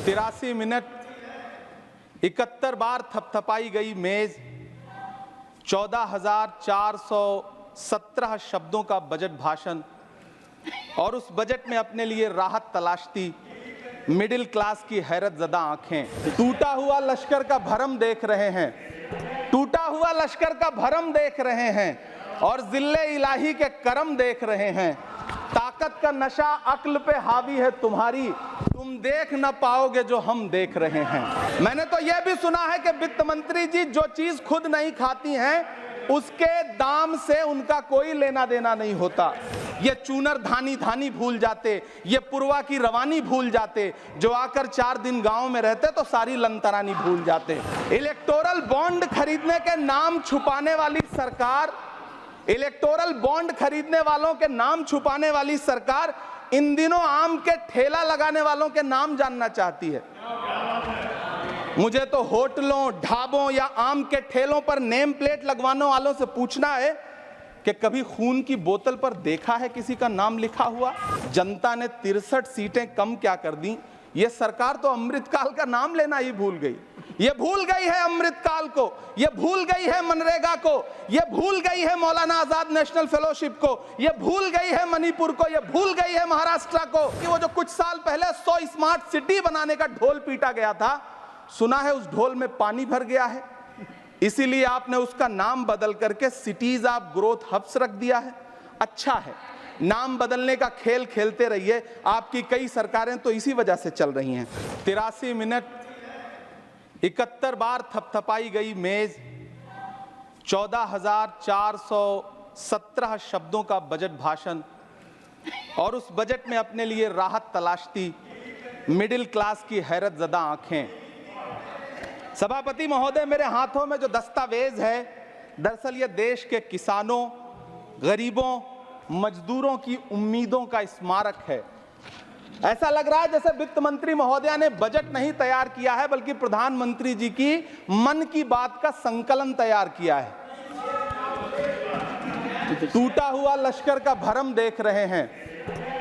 83 minute 71 बार थपथपाई गई मेज, 14,417 शब्दों का बजट भाषण और उस बजट में अपने लिए राहत तलाशती मिडिल क्लास की हैरत ज़दा आंखें। टूटा हुआ लश्कर का भरम देख रहे हैं, टूटा हुआ लश्कर का भरम देख रहे हैं और जिल्ले इलाही के करम देख रहे हैं। ताकत का नशा अक्ल पे हावी है तुम्हारी, तुम देख न पाओगे जो हम देख रहे हैं। मैंने तो यह भी सुना है कि वित्त मंत्री जी जो चीज खुद नहीं खाती हैं उसके दाम से उनका कोई लेना देना नहीं होता। ये चूनर धानी धानी भूल जाते, ये पुरवा की रवानी भूल जाते, जो आकर 4 दिन गांव में रहते तो सारी लंतरानी भूल जाते। इलेक्टोरल बॉन्ड खरीदने के नाम छुपाने वाली सरकार, इलेक्टोरल बॉन्ड खरीदने वालों के नाम छुपाने वाली सरकार इन दिनों आम के ठेला लगाने वालों के नाम जानना चाहती है। मुझे तो होटलों, ढाबों या आम के ठेलों पर नेम प्लेट लगवाने वालों से पूछना है कि कभी खून की बोतल पर देखा है किसी का नाम लिखा हुआ? जनता ने 63 सीटें कम क्या कर दी, ये सरकार तो अमृतकाल का नाम लेना ही भूल गई। ये भूल गई है अमृतकाल को, ये भूल गई है मनरेगा को, ये भूल गई है मौलाना आजाद नेशनल फेलोशिप को, ये भूल गई है मणिपुर को, ये भूल गई है महाराष्ट्र को कि वो जो कुछ साल पहले 100 स्मार्ट सिटी बनाने का ढोल पीटा गया था, सुना है उस ढोल में पानी भर गया है, इसीलिए आपने उसका नाम बदल करके सिटीज ऑफ ग्रोथ हब्स रख दिया है। अच्छा है, नाम बदलने का खेल खेलते रहिए, आपकी कई सरकारें तो इसी वजह से चल रही हैं। 83 मिनट 71 बार थपथपाई गई मेज, 14,417 शब्दों का बजट भाषण और उस बजट में अपने लिए राहत तलाशती मिडिल क्लास की हैरत ज़दा आंखें। सभापति महोदय, मेरे हाथों में जो दस्तावेज है दरअसल ये देश के किसानों, गरीबों, मजदूरों की उम्मीदों का स्मारक है। ऐसा लग रहा है जैसे वित्त मंत्री महोदया ने बजट नहीं तैयार किया है बल्कि प्रधानमंत्री जी की मन की बात का संकलन तैयार किया है। टूटा हुआ लश्कर का भरम देख रहे हैं,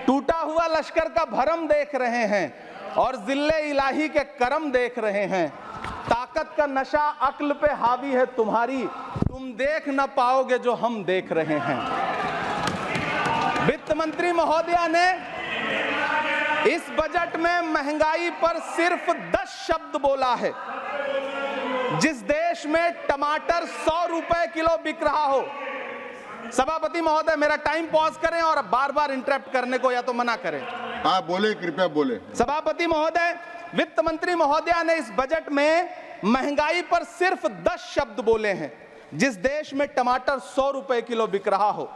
टूटा हुआ लश्कर का भरम देख रहे हैं और जिल्ले इलाही के करम देख रहे हैं। ताकत का नशा अक्ल पे हावी है तुम्हारी, तुम देख न पाओगे जो हम देख रहे हैं। वित्त मंत्री महोदया ने इस बजट में महंगाई पर सिर्फ 10 शब्द बोला है। जिस देश में टमाटर 100 रुपए किलो बिक रहा हो, सभापति महोदय मेरा टाइम पॉज करें और बार बार इंटरप्ट करने को या तो मना करें। हाँ बोले, कृपया बोले। सभापति महोदय, वित्त मंत्री महोदया ने इस बजट में महंगाई पर सिर्फ 10 शब्द बोले हैं। जिस देश में टमाटर 100 रुपए किलो बिक रहा हो,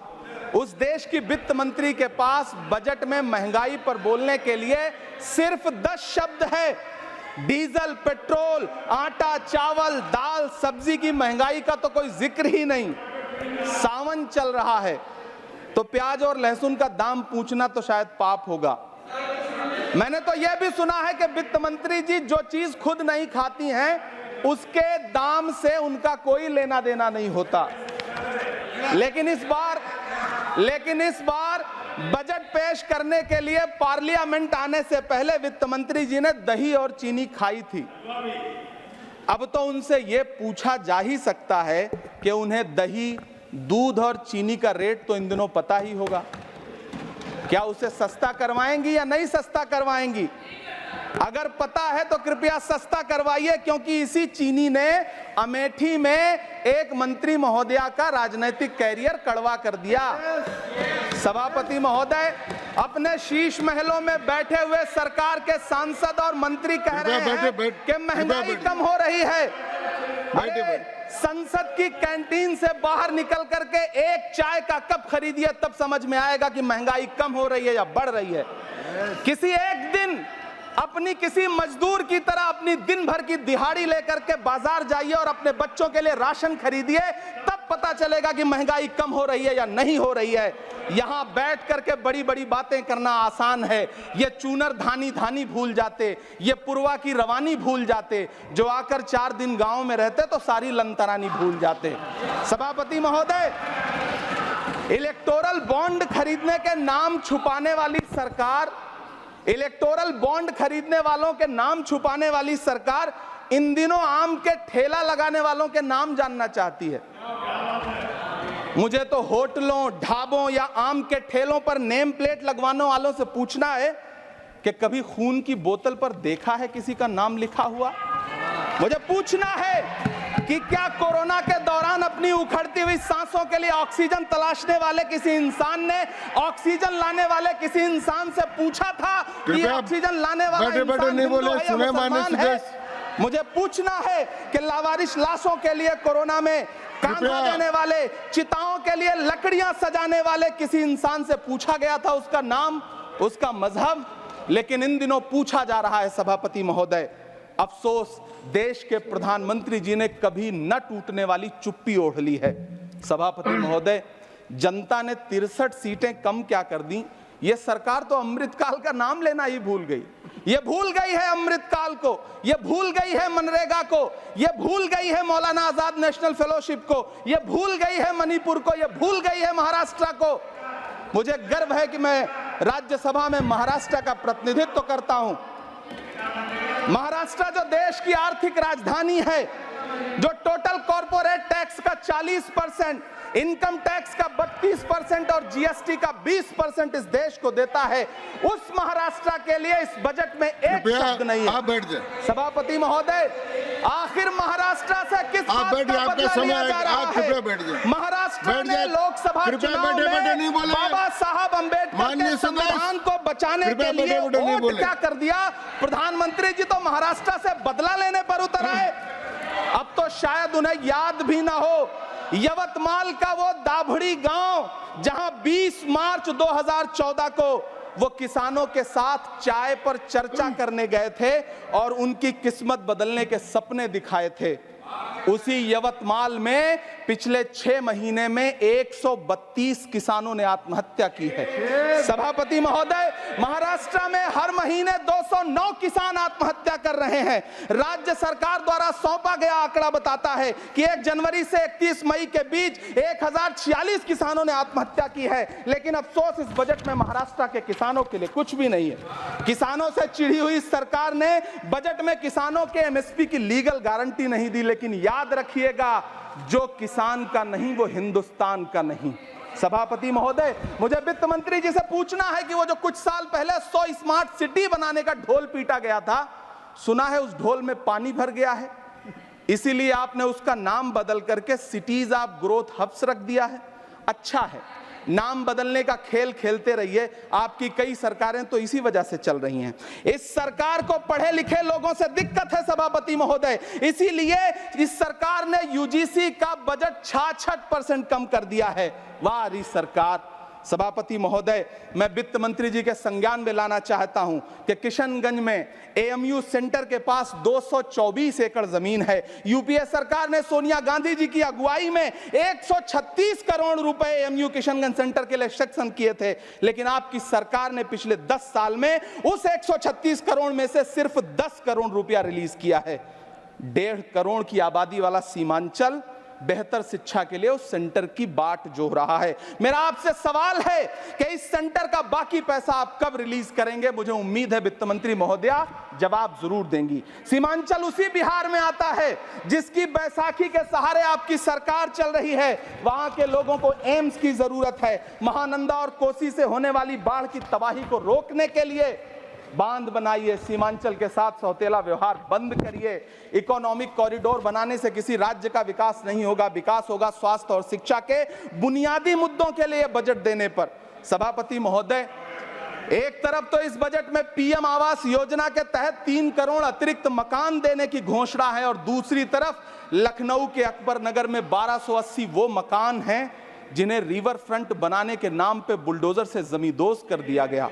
उस देश की वित्त मंत्री के पास बजट में महंगाई पर बोलने के लिए सिर्फ 10 शब्द है। डीजल, पेट्रोल, आटा, चावल, दाल, सब्जी की महंगाई का तो कोई जिक्र ही नहीं। सावन चल रहा है तो प्याज और लहसुन का दाम पूछना तो शायद पाप होगा। मैंने तो यह भी सुना है कि वित्त मंत्री जी जो चीज खुद नहीं खाती हैं उसके दाम से उनका कोई लेना देना नहीं होता। लेकिन इस बार बजट पेश करने के लिए पार्लियामेंट आने से पहले वित्त मंत्री जी ने दही और चीनी खाई थी। अब तो उनसे यह पूछा जा ही सकता है कि उन्हें दही, दूध और चीनी का रेट तो इन दिनों पता ही होगा। क्या उसे सस्ता करवाएंगी या नहीं सस्ता करवाएंगी? अगर पता है तो कृपया सस्ता करवाइए, क्योंकि इसी चीनी ने अमेठी में एक मंत्री महोदया का राजनीतिक कैरियर कड़वा कर दिया। सभापति महोदय, अपने शीश महलों में बैठे हुए सरकार के सांसद और मंत्री कह रहे हैं कि महंगाई कम हो रही है। संसद की कैंटीन से बाहर निकल करके एक चाय का कप खरीदिए, तब समझ में आएगा कि महंगाई कम हो रही है या बढ़ रही है। किसी एक दिन अपनी किसी मजदूर की तरह अपनी दिन भर की दिहाड़ी लेकर के बाजार जाइए और अपने बच्चों के लिए राशन खरीदिए, तब पता चलेगा कि महंगाई कम हो रही है या नहीं हो रही है। यहां बैठ करके बड़ी बड़ी बातें करना आसान है। ये चूनर धानी धानी भूल जाते, ये पुरवा की रवानी भूल जाते, जो आकर 4 दिन गांव में रहते तो सारी लंतरानी भूल जाते। सभापति महोदय, इलेक्टोरल बॉन्ड खरीदने के नाम छुपाने वाली सरकार इलेक्टोरल बॉन्ड खरीदने वालों के नाम छुपाने वाली सरकार इन दिनों आम के ठेला लगाने वालों के नाम जानना चाहती है। मुझे तो होटलों, ढाबों या आम के ठेलों पर नेम प्लेट लगवाने वालों से पूछना है कि कभी खून की बोतल पर देखा है किसी का नाम लिखा हुआ? मुझे पूछना है कि क्या कोरोना के दौरान अपनी उखड़ती हुई सांसों के लिए ऑक्सीजन तलाशने वाले किसी इंसान ने ऑक्सीजन लाने वाले किसी इंसान से पूछा था कि ऑक्सीजन लाने वाला इंसान हिंदू है या मुसलमान है? मुझे पूछना है कि लावारिश लाशों के लिए कोरोना में कांधा देने वाले, चिताओं के लिए लकड़ियां सजाने वाले किसी इंसान से पूछा गया था उसका नाम, उसका मजहब? लेकिन इन दिनों पूछा जा रहा है सभापति महोदय। अफसोस देश के प्रधानमंत्री जी ने कभी न टूटने वाली चुप्पी ओढ़ ली है। सभापति महोदय, जनता ने 63 सीटें कम क्या कर दी, ये सरकार तो अमृतकाल का नाम लेना ही भूल गई। ये भूल गई है अमृतकाल को, ये भूल गई है मनरेगा को, ये भूल गई है मौलाना आजाद नेशनल फेलोशिप को, ये भूल गई है मणिपुर को, ये भूल गई है महाराष्ट्र को। मुझे गर्व है कि मैं राज्यसभा में महाराष्ट्र का प्रतिनिधित्व करता हूं। महाराष्ट्र जो देश की आर्थिक राजधानी है, जो टोटल कॉर्पोरेट टैक्स का 40%, इनकम टैक्स का 32% और जीएसटी का 20% इस देश को देता है, उस महाराष्ट्र के लिए इस बजट में एक शब्द नहीं है। आप बैठ जाए सभापति महोदय, आखिर महाराष्ट्र से किस बात का बदला लिया जा रहा है? महाराष्ट्र ने लोकसभा चुनाव में बाबा साहब अम्बेडकर के संविधान को बचाने के लिए वोट क्या कर दिया? प्रधानमंत्री जी तो महाराष्ट्र से बदला लेने पर उतर आए। अब तो शायद उन्हें याद भी ना हो यवतमाल का वो दाभड़ी गांव जहां 20 मार्च 2014 को वो किसानों के साथ चाय पर चर्चा करने गए थे और उनकी किस्मत बदलने के सपने दिखाए थे। उसी यवतमाल में पिछले 6 महीने में 132 किसानों ने आत्महत्या की है। सभापति महोदय, महाराष्ट्र में हर महीने 209 किसान आत्महत्या कर रहे हैं। राज्य सरकार द्वारा सौंपा गया आंकड़ा बताता है कि 1 जनवरी से 31 मई के बीच 1046 किसानों ने आत्महत्या की है। लेकिन अफसोस, इस बजट में महाराष्ट्र के किसानों के लिए कुछ भी नहीं है। किसानों से चिढ़ी हुई सरकार ने बजट में किसानों के एमएसपी की लीगल गारंटी नहीं दी। लेकिन याद रखिएगा, जो किसान का नहीं वो हिंदुस्तान का नहीं। सभापति महोदय, मुझे वित्त मंत्री जी से पूछना है कि वो जो कुछ साल पहले 100 स्मार्ट सिटी बनाने का ढोल पीटा गया था, सुना है उस ढोल में पानी भर गया है, इसीलिए आपने उसका नाम बदल करके सिटीज ऑफ ग्रोथ हब्स रख दिया है। अच्छा है, नाम बदलने का खेल खेलते रहिए, आपकी कई सरकारें तो इसी वजह से चल रही हैं। इस सरकार को पढ़े लिखे लोगों से दिक्कत है सभापति महोदय, इसीलिए इस सरकार ने यूजीसी का बजट 66% कम कर दिया है। वाह रही सरकार। सभापति महोदय, मैं वित्त मंत्री जी के संज्ञान में लाना चाहता हूं कि किशनगंज में एएमयू सेंटर के पास 224 एकड़ जमीन है। यूपीए सरकार ने सोनिया गांधी जी की अगुवाई में 136 करोड़ रुपए एएमयू किशनगंज सेंटर के लिए सेक्शन किए थे। लेकिन आपकी सरकार ने पिछले 10 साल में उस 136 करोड़ में से सिर्फ 10 करोड़ रुपया रिलीज किया है। 1.5 करोड़ की आबादी वाला सीमांचल बेहतर शिक्षा के लिए उस सेंटर की बाट जोह रहा है। मेरा आपसे सवाल है कि इस सेंटर का बाकी पैसा आप कब रिलीज करेंगे? मुझे उम्मीद है वित्त मंत्री महोदया जवाब जरूर देंगी। सीमांचल उसी बिहार में आता है जिसकी बैसाखी के सहारे आपकी सरकार चल रही है। वहां के लोगों को एम्स की जरूरत है। महानंदा और कोसी से होने वाली बाढ़ की तबाही को रोकने के लिए बांध बनाइए, सीमांचल के साथ सौतेला व्यवहार बंद करिए। इकोनॉमिक कॉरिडोर बनाने से किसी राज्य का विकास नहीं होगा, विकास होगा स्वास्थ्य और शिक्षा के बुनियादी मुद्दों के लिए बजट देने पर। सभापति महोदय, एक तरफ तो इस बजट में पीएम आवास योजना के तहत 3 करोड़ अतिरिक्त मकान देने की घोषणा है और दूसरी तरफ लखनऊ के अकबर नगर में 1280 वो मकान हैं जिन्हें रिवर फ्रंट बनाने के नाम पे बुलडोजर से जमींदोज कर दिया गया।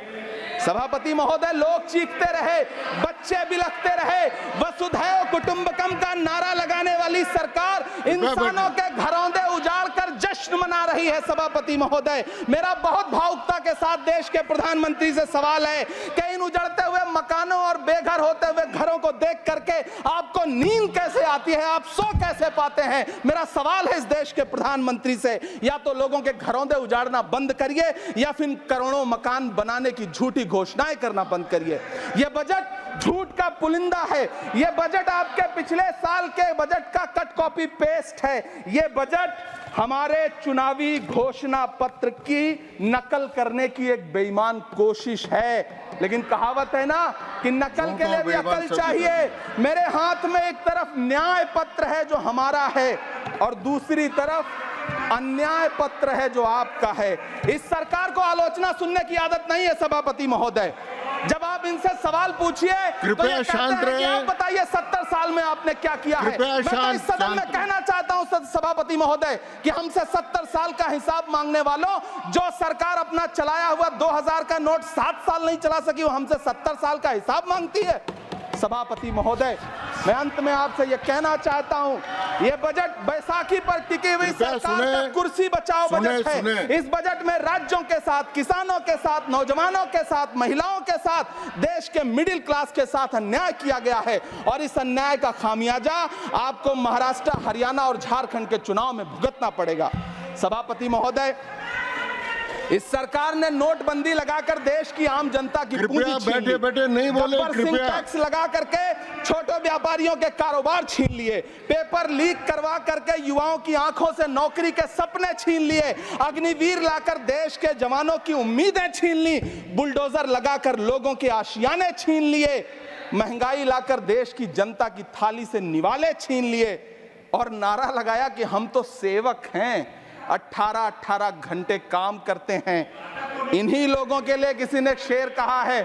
सभापति महोदय, लोग चीखते रहे, बच्चे बिलखते रहे, वसुधैव कुटुंबकम का नारा लगाने वाली सरकार इंसानों के घरौंदे उजाड़ कर जश्न जश्न मना रही है सभापति महोदय। मेरा बहुत भावुकता के साथ देश के प्रधानमंत्री से सवाल है कि इन उजड़ते हुए मकानों और बेघर होते हुए घरों को देख करके आपको नींद कैसे आती है, आप सो कैसे पाते हैं? मेरा सवाल है इस देश के प्रधानमंत्री से, या तो लोगों के घरों से उजाड़ना बंद करिए या फिर करोड़ों मकान बनाने की झूठी घोषणाएं करना बंद करिए। यह बजट झूठ का पुलिंदा है। यह बजट आपके पिछले साल के बजट का कट कॉपी पेस्ट है। यह बजट हमारे चुनावी घोषणा पत्र की नकल करने की एक बेईमान कोशिश है। लेकिन कहावत है ना कि नकल के लिए भी अकल चाहिए। मेरे हाथ में एक तरफ न्याय पत्र है जो हमारा है और दूसरी तरफ अन्याय पत्र है जो आपका है। इस सरकार को आलोचना सुनने की आदत नहीं है सभापति महोदय। जब आप इनसे सवाल पूछिए तो ये कहते हैं कि आप बताइए 70 साल में आपने क्या किया है। मैं तो इस सदन में कहना चाहता हूं सभापति महोदय कि हमसे 70 साल का हिसाब मांगने वालों, जो सरकार अपना चलाया हुआ 2000 का नोट 7 साल नहीं चला सकी, वो हमसे 70 साल का हिसाब मांगती है। सभापति महोदय, मैं अंत में आपसे यह कहना चाहता हूं, यह बजट बैसाखी पर टिकी हुई सरकार का कुर्सी बचाओ बजट है। इस बजट में राज्यों के साथ, किसानों के साथ, नौजवानों के साथ, महिलाओं के साथ, देश के मिडिल क्लास के साथ अन्याय किया गया है और इस अन्याय का खामियाजा आपको महाराष्ट्र, हरियाणा और झारखंड के चुनाव में भुगतना पड़ेगा। सभापति महोदय, इस सरकार ने नोटबंदी लगाकर देश की आम जनता की पूंजी छीन ली। बैठे नहीं बोले, कृपया। टैक्स लगा करके छोटे व्यापारियों के कारोबार छीन लिए, पेपर लीक करवा करके युवाओं की आंखों से नौकरी के सपने छीन लिए, अग्निवीर लाकर देश के जवानों की उम्मीदें छीन ली, बुलडोजर लगाकर लोगों के आशियाने छीन लिए, महंगाई लाकर देश की जनता की थाली से निवाले छीन लिए और नारा लगाया कि हम तो सेवक हैं, 18-18 घंटे काम करते हैं। इन्हीं लोगों के लिए किसी ने शेर कहा है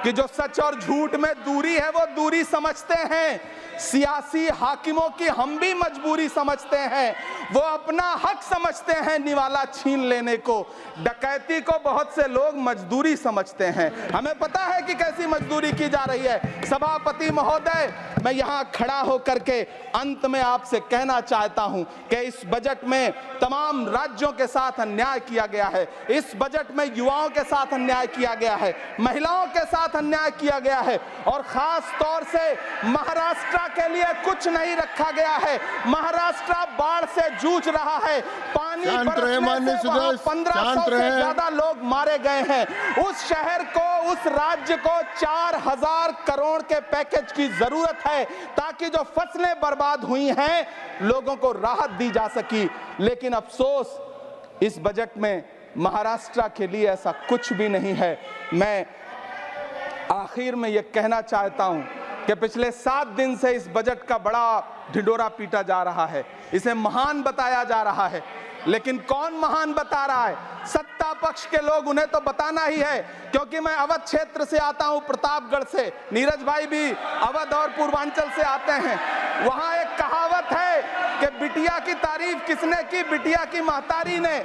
कि जो सच और झूठ में दूरी है वो दूरी समझते हैं। सियासी हाकिमों की हम भी मजबूरी समझते हैं। वो अपना हक समझते हैं निवाला छीन लेने को। डकैती को बहुत से लोग मजदूरी समझते हैं। हमें पता है कि कैसी मजदूरी की जा रही है। सभापति महोदय, मैं यहाँ खड़ा होकर के अंत में आपसे कहना चाहता हूं कि इस बजट में तमाम राज्यों के साथ अन्याय किया गया है। इस बजट में युवाओं के साथ अन्याय किया गया है, महिलाओं के साथ अन्याय किया गया है और खास तौर से महाराष्ट्र के लिए कुछ नहीं रखा गया है। महाराष्ट्र बाढ़ से जूझ रहा है। पानी बरसने से वहां 1500 से ज्यादा लोग मारे गए हैं। उस शहर को, उस राज्य को 4000 करोड़ के पैकेज की जरूरत है ताकि जो फसलें बर्बाद हुई हैं लोगों को राहत दी जा सकी। लेकिन अफसोस, इस बजट में महाराष्ट्र के लिए ऐसा कुछ भी नहीं है। मैं आखिर में यह कहना चाहता हूं कि पिछले 7 दिन से इस बजट का बड़ा ढिंढोरा पीटा जा रहा है। इसे महान बताया जा रहा है, लेकिन कौन महान बता रहा है? सत्ता पक्ष के लोग, उन्हें तो बताना ही है। क्योंकि मैं अवध क्षेत्र से आता हूं, प्रतापगढ़ से, नीरज भाई भी अवध और पूर्वांचल से आते हैं। वहां एक कहावत है कि बिटिया की तारीफ किसने की? बिटिया की महतारी ने,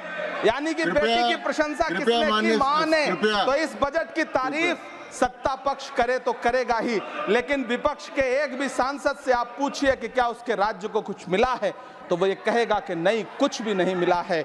यानी कि बेटी की प्रशंसा किसने की? मां ने। तो इस बजट की तारीफ सत्ता पक्ष करे तो करेगा ही, लेकिन विपक्ष के एक भी सांसद से आप पूछिए कि क्या उसके राज्य को कुछ मिला है, तो वो ये कहेगा कि नहीं, कुछ भी नहीं मिला है।